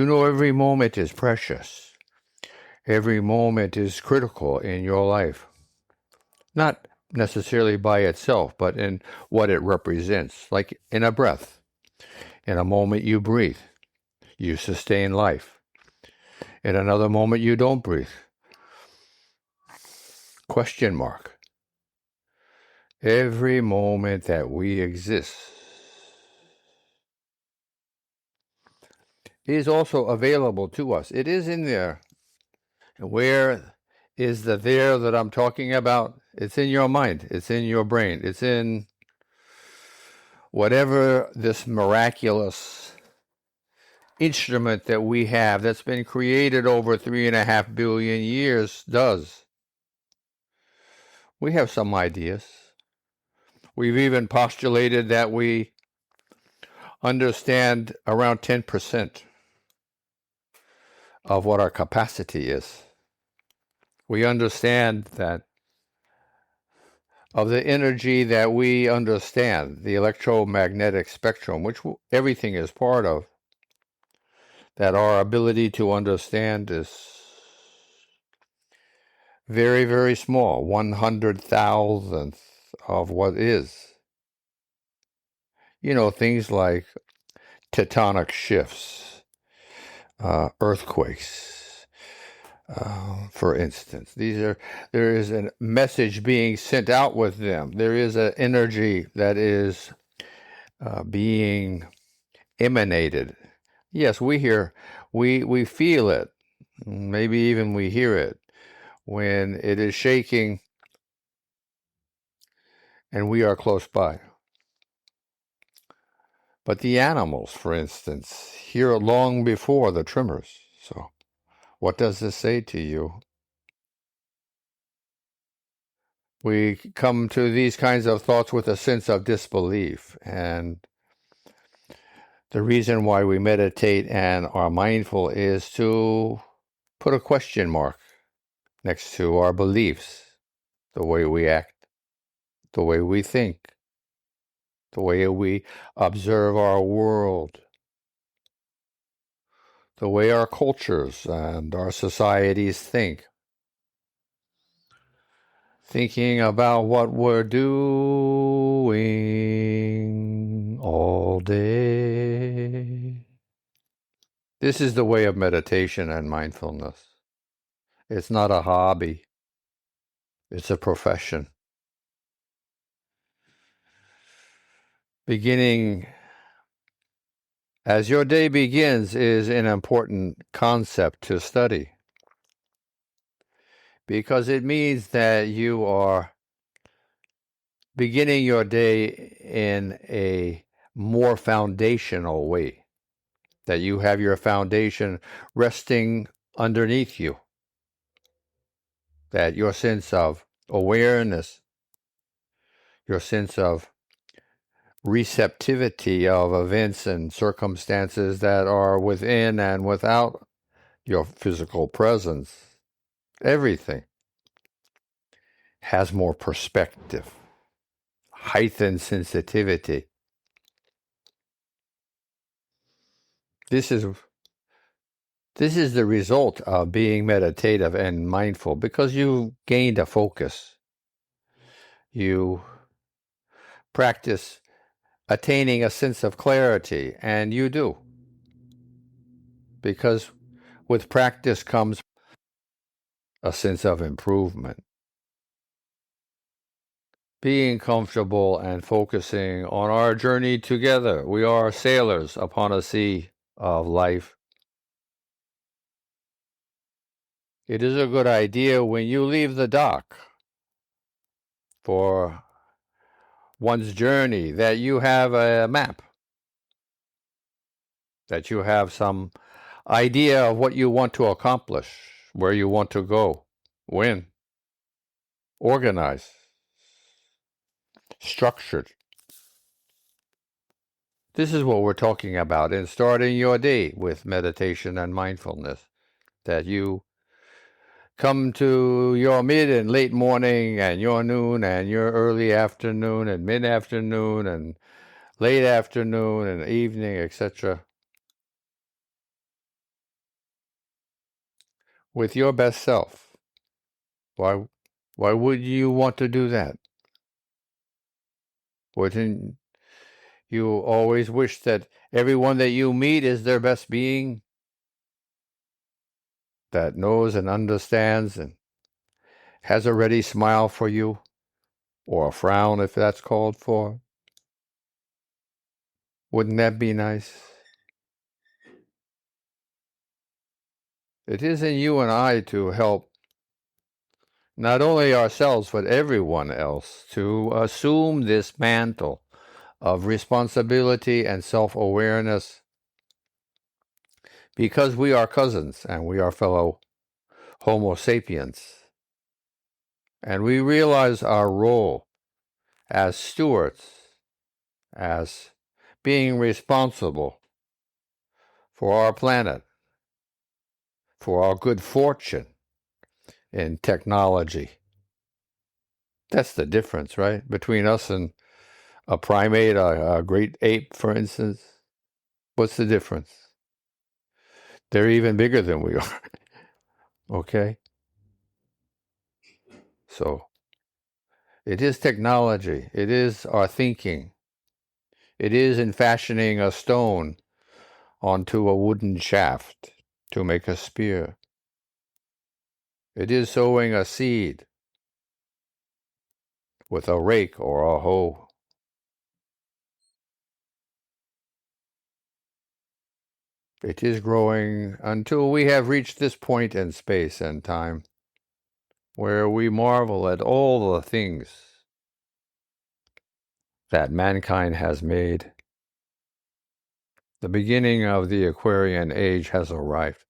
You know every moment is precious. Every moment is critical in your life. Not necessarily by itself, but in what it represents, like in a breath. In a moment you breathe, you sustain life. In another moment you don't breathe. Question mark. Every moment that we exist is also available to us. It is in there. Where is the there that I'm talking about? It's in your mind. It's in your brain. It's in whatever this miraculous instrument that we have that's been created over 3.5 billion years does. We have some ideas. We've even postulated that we understand around 10% of what our capacity is. We understand that of the energy that we understand, the electromagnetic spectrum, which everything is part of, that our ability to understand is very, very small, 100,000th of what is. You know, things like tectonic shifts, earthquakes, for instance. There is a message being sent out with them. There is an energy that is being emanated. Yes, we feel it. Maybe even we hear it when it is shaking and we are close by. But the animals, for instance, hear it long before the tremors. So what does this say to you? We come to these kinds of thoughts with a sense of disbelief. And the reason why we meditate and are mindful is to put a question mark next to our beliefs, the way we act, the way we think, the way we observe our world, the way our cultures and our societies think. Thinking about what we're doing all day. This is the way of meditation and mindfulness. It's not a hobby. It's a profession. Beginning as your day begins is an important concept to study, because it means that you are beginning your day in a more foundational way, that you have your foundation resting underneath you, that your sense of awareness, your sense of receptivity of events and circumstances that are within and without your physical presence, everything has more perspective, heightened sensitivity. This is the result of being meditative and mindful, because you gained a focus. You practice attaining a sense of clarity, and you do. Because with practice comes a sense of improvement. Being comfortable and focusing on our journey together. We are sailors upon a sea of life. It is a good idea when you leave the dock for one's journey that you have a map, that you have some idea of what you want to accomplish, where you want to go, when. Organized, structured. This is what we're talking about in starting your day with meditation and mindfulness, that you come to your mid and late morning and your noon and your early afternoon and mid-afternoon and late afternoon and evening, etc. with your best self. Why would you want to do that? Wouldn't you always wish that everyone that you meet is their best being, that knows and understands and has a ready smile for you, or a frown if that's called for? Wouldn't that be nice? It is in you and I to help not only ourselves but everyone else to assume this mantle of responsibility and self-awareness, because we are cousins and we are fellow Homo sapiens. And we realize our role as stewards, as being responsible for our planet, for our good fortune in technology. That's the difference, right? Between us and a primate, a great ape, for instance. What's the difference? They're even bigger than we are. Okay? So, it is technology. It is our thinking. It is in fashioning a stone onto a wooden shaft to make a spear. It is sowing a seed with a rake or a hoe. It is growing until we have reached this point in space and time where we marvel at all the things that mankind has made. The beginning of the Aquarian age has arrived.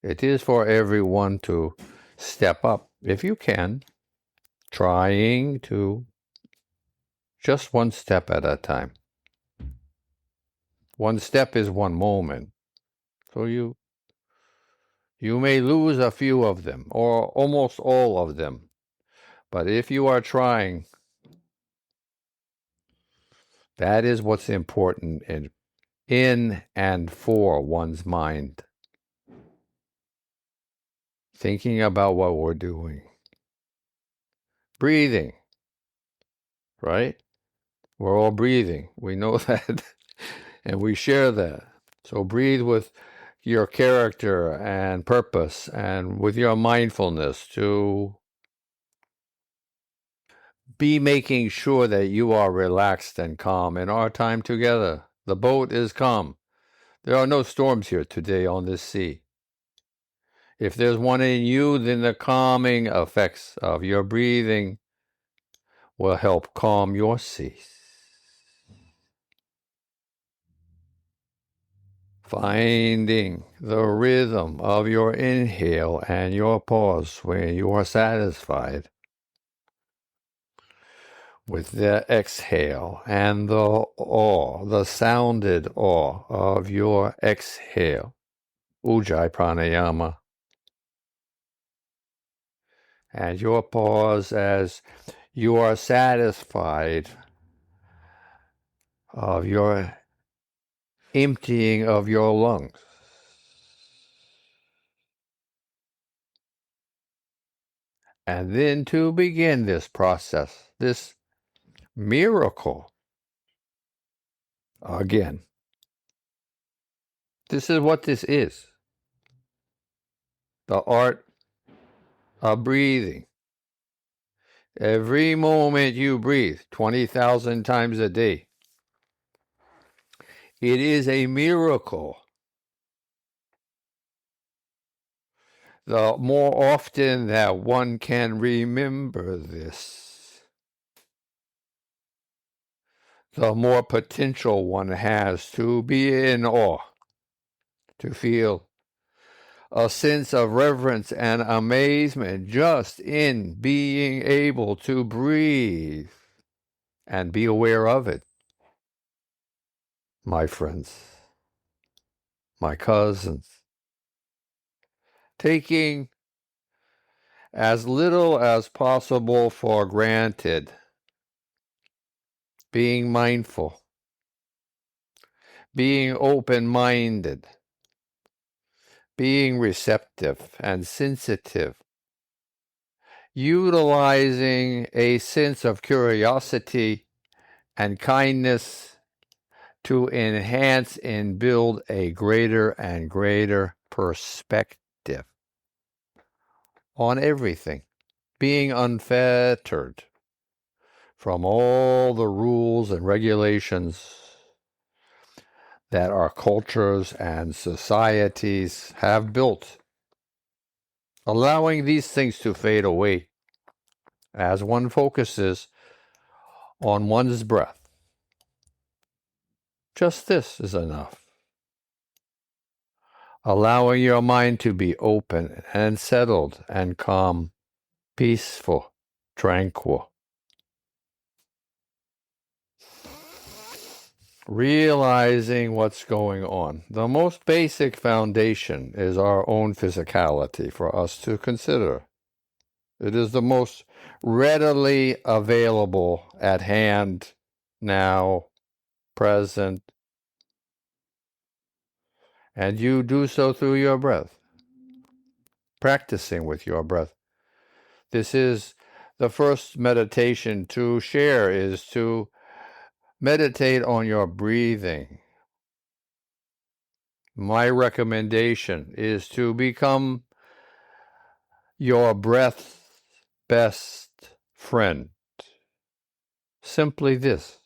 It is for everyone to step up, if you can, trying to, just one step at a time. One step is one moment. So you may lose a few of them, or almost all of them. But if you are trying, that is what's important in and for one's mind. Thinking about what we're doing. Breathing, right? We're all breathing. We know that, and we share that. So breathe with your character and purpose and with your mindfulness to be making sure that you are relaxed and calm in our time together. The boat is calm. There are no storms here today on this sea. If there's one in you, then the calming effects of your breathing will help calm your seas. Finding the rhythm of your inhale and your pause when you are satisfied with the exhale and the awe, the sounded awe of your exhale, Ujjayi Pranayama, and your pause as you are satisfied of your emptying of your lungs. And then to begin this process, this miracle, again. This is what this is. The art of breathing. Every moment you breathe, 20,000 times a day. It is a miracle. The more often that one can remember this, the more potential one has to be in awe, to feel a sense of reverence and amazement just in being able to breathe and be aware of it. My friends, my cousins, taking as little as possible for granted, being mindful, being open-minded, being receptive and sensitive, utilizing a sense of curiosity and kindness to enhance and build a greater and greater perspective on everything, being unfettered from all the rules and regulations that our cultures and societies have built, allowing these things to fade away as one focuses on one's breath. Just this is enough. Allowing your mind to be open and settled and calm, peaceful, tranquil. Realizing what's going on. The most basic foundation is our own physicality for us to consider. It is the most readily available at hand, now, present, and you do so through your breath, practicing with your breath. This is the first meditation to share, is to meditate on your breathing. My recommendation is to become your breath's best friend. Simply this: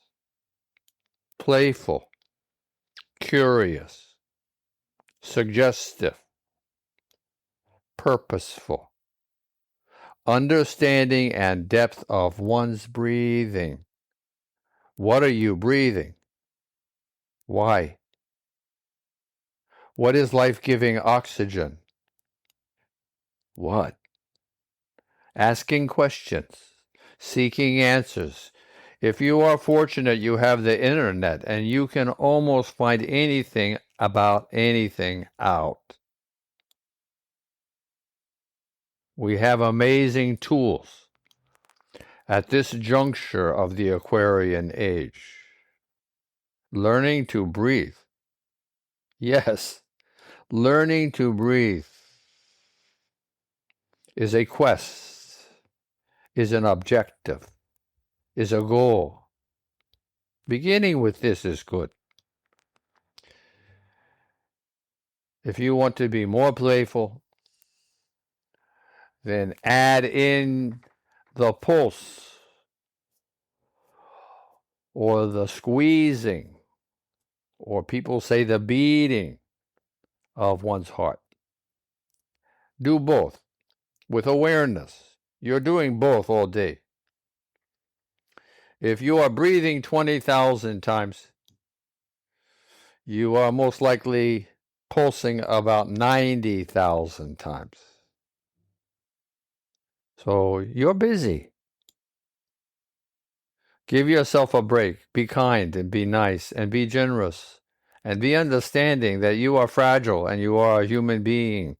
playful, curious, suggestive, purposeful, understanding and depth of one's breathing. What are you breathing? Why? What is life-giving oxygen? What? Asking questions, seeking answers. If you are fortunate, you have the internet and you can almost find anything about anything out. We have amazing tools at this juncture of the Aquarian age. Learning to breathe. Yes, learning to breathe is a quest, is an objective, is a goal. Beginning with this is good. If you want to be more playful, then add in the pulse or the squeezing, or people say the beating of one's heart. Do both with awareness. You're doing both all day. If you are breathing 20,000 times, you are most likely pulsing about 90,000 times. So you're busy. Give yourself a break. Be kind and be nice and be generous and be understanding that you are fragile and you are a human being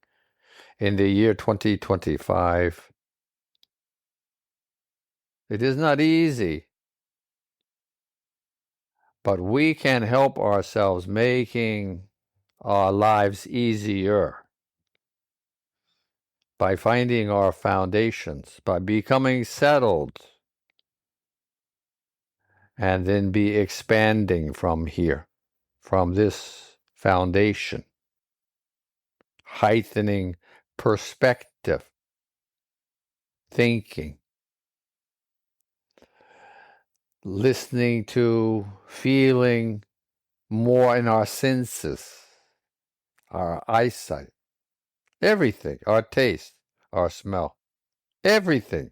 in the year 2025. It is not easy, but we can help ourselves making our lives easier by finding our foundations, by becoming settled, and then be expanding from here, from this foundation, heightening perspective, thinking, listening to, feeling more in our senses, our eyesight, everything, our taste, our smell, everything.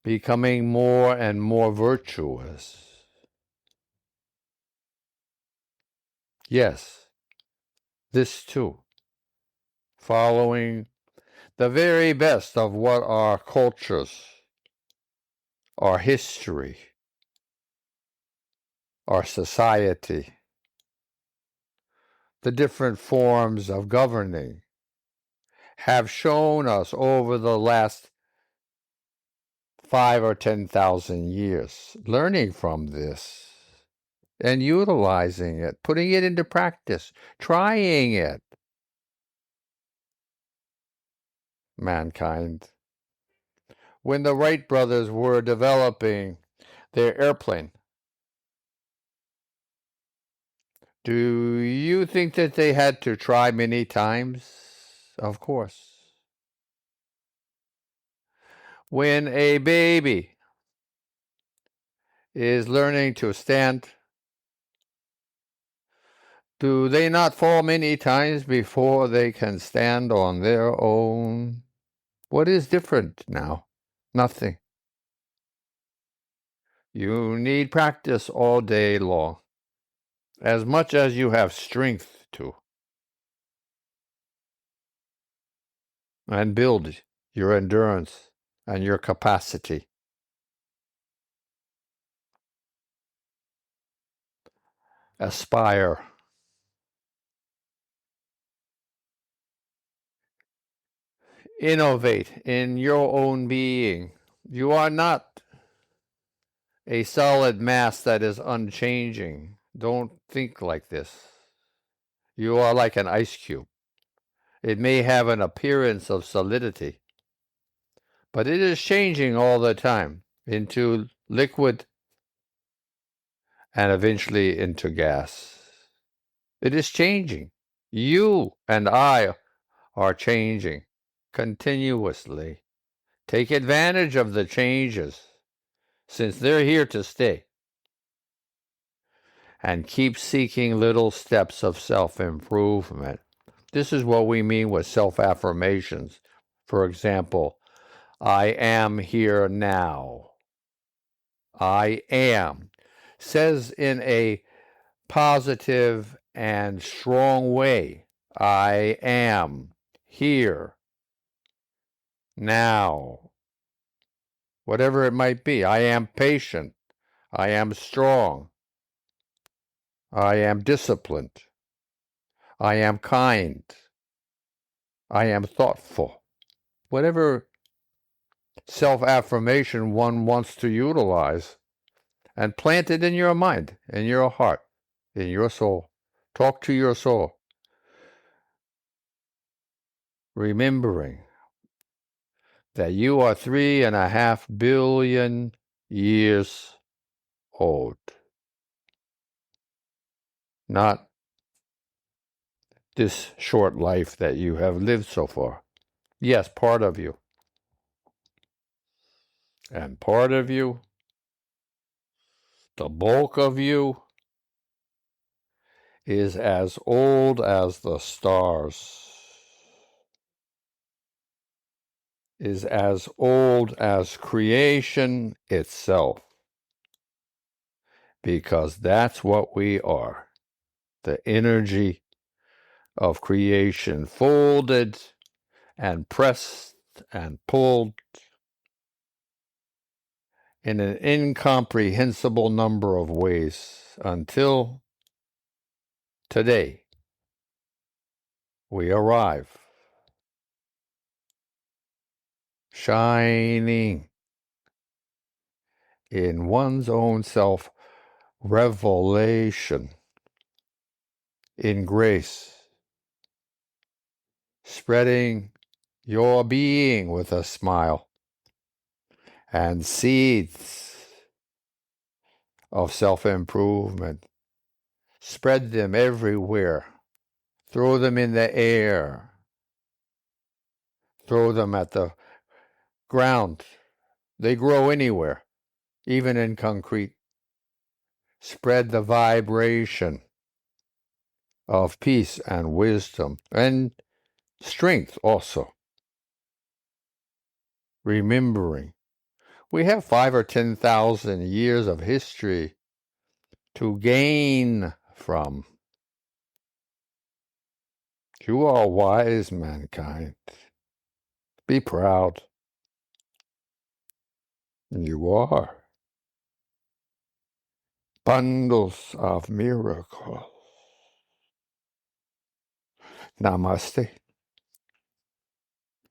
Becoming more and more virtuous. Yes, this too. Following the very best of what our cultures, our history, our society, the different forms of governing have shown us over the last 5 or 10,000 years. Learning from this and utilizing it, putting it into practice, trying it. Mankind. When the Wright brothers were developing their airplane, do you think that they had to try many times? Of course. When a baby is learning to stand, do they not fall many times before they can stand on their own? What is different now? Nothing. You need practice all day long, as much as you have strength to, and build your endurance and your capacity. Aspire. Innovate in your own being. You are not a solid mass that is unchanging. Don't think like this. You are like an ice cube. It may have an appearance of solidity, but it is changing all the time into liquid and eventually into gas. It is changing. You and I are changing continuously. Take advantage of the changes, since they're here to stay. And keep seeking little steps of self-improvement. This is what we mean with self-affirmations. For example, I am here now. I am. Says in a positive and strong way. I am here now. Whatever it might be. I am patient. I am strong. I am disciplined. I am kind. I am thoughtful. Whatever self-affirmation one wants to utilize, and plant it in your mind, in your heart, in your soul. Talk to your soul. Remembering that you are 3.5 billion years old. Not this short life that you have lived so far. Yes, part of you. And part of you, the bulk of you, is as old as the stars, is as old as creation itself, because that's what we are, the energy of creation, folded and pressed and pulled in an incomprehensible number of ways until today we arrive, shining in one's own self revelation, in grace, spreading your being with a smile, and seeds of self-improvement. Spread them everywhere. Throw them in the air. Throw them at the ground. They grow anywhere, even in concrete. Spread the vibration of peace and wisdom and strength also. Remembering we have 5,000 or 10,000 years of history to gain from. You are wise, mankind. Be proud. You are. Bundles of miracles. Namaste.